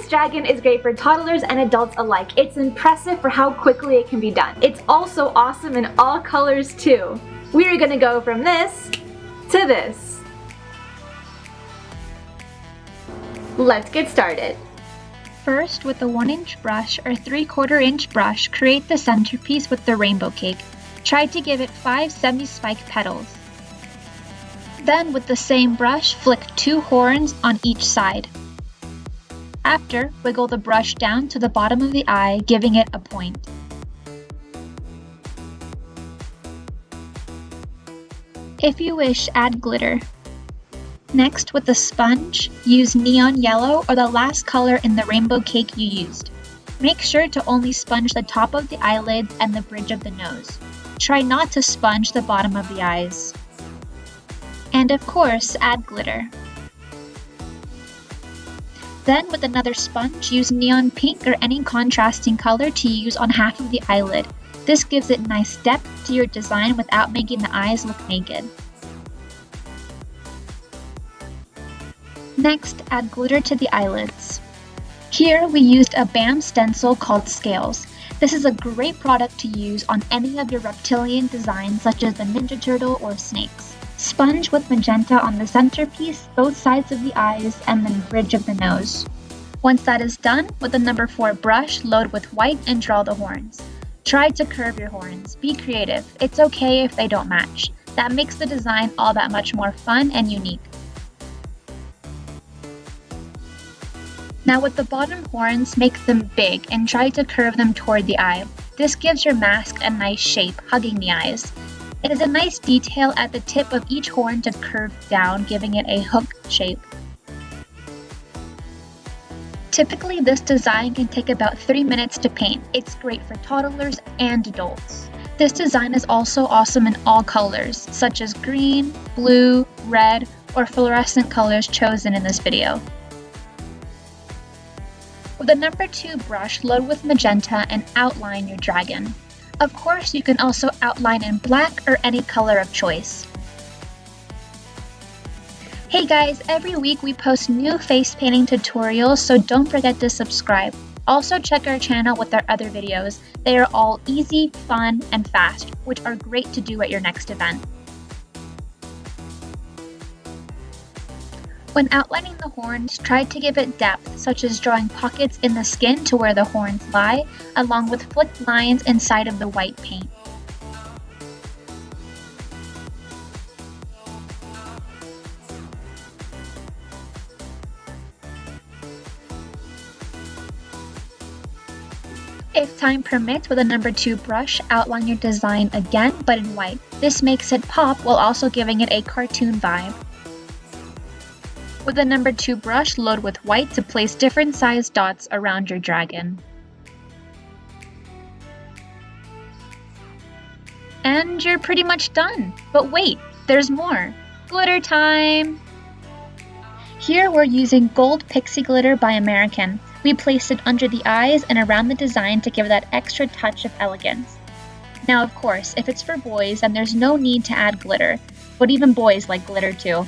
dragon is great for toddlers and adults alike. It's impressive for how quickly it can be done. It's also awesome in all colors too. We're gonna go from this to this. Let's get started. First, with a 1-inch brush or 3/4 inch brush, create the centerpiece with the rainbow cake. Try to give it 5 semi-spike petals. Then, with the same brush, flick 2 horns on each side. After, wiggle the brush down to the bottom of the eye, giving it a point. If you wish, add glitter. Next, with the sponge, use neon yellow or the last color in the rainbow cake you used. Make sure to only sponge the top of the eyelids and the bridge of the nose. Try not to sponge the bottom of the eyes. And of course, add glitter. Then, with another sponge, use neon pink or any contrasting color to use on half of the eyelid. This gives it nice depth to your design without making the eyes look naked. Next, add glitter to the eyelids. Here, we used a BAM stencil called Scales. This is a great product to use on any of your reptilian designs such as the Ninja Turtle or snakes. Sponge with magenta on the centerpiece, both sides of the eyes, and then bridge of the nose. Once that is done, with the number 4 brush, load with white and draw the horns. Try to curve your horns. Be creative. It's okay if they don't match. That makes the design all that much more fun and unique. Now with the bottom horns, make them big and try to curve them toward the eye. This gives your mask a nice shape, hugging the eyes. It is a nice detail at the tip of each horn to curve down, giving it a hook shape. Typically, this design can take about 3 minutes to paint. It's great for toddlers and adults. This design is also awesome in all colors, such as green, blue, red, or fluorescent colors chosen in this video. With the number 2 brush, load with magenta and outline your dragon. Of course, you can also outline in black or any color of choice. Hey guys, every week we post new face painting tutorials, so don't forget to subscribe. Also check our channel with our other videos. They are all easy, fun, and fast, which are great to do at your next event. When outlining the horns, try to give it depth, such as drawing pockets in the skin to where the horns lie, along with flicked lines inside of the white paint. If time permits, with a number 2 brush, outline your design again, but in white. This makes it pop while also giving it a cartoon vibe. With the number 2 brush, load with white to place different sized dots around your dragon. And you're pretty much done. But wait, there's more! Glitter time! Here we're using gold Pixie glitter by Amerikan. We placed it under the eyes and around the design to give that extra touch of elegance. Now of course, if it's for boys, then there's no need to add glitter, but even boys like glitter too.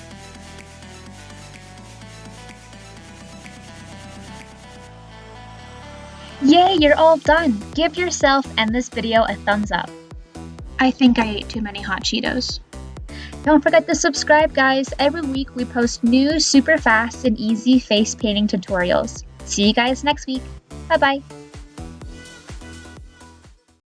Yay, you're all done! Give yourself and this video a thumbs up. I think I ate too many hot Cheetos. Don't forget to subscribe, guys. Every week we post new, super fast and easy face painting tutorials. See you guys next week. Bye-bye.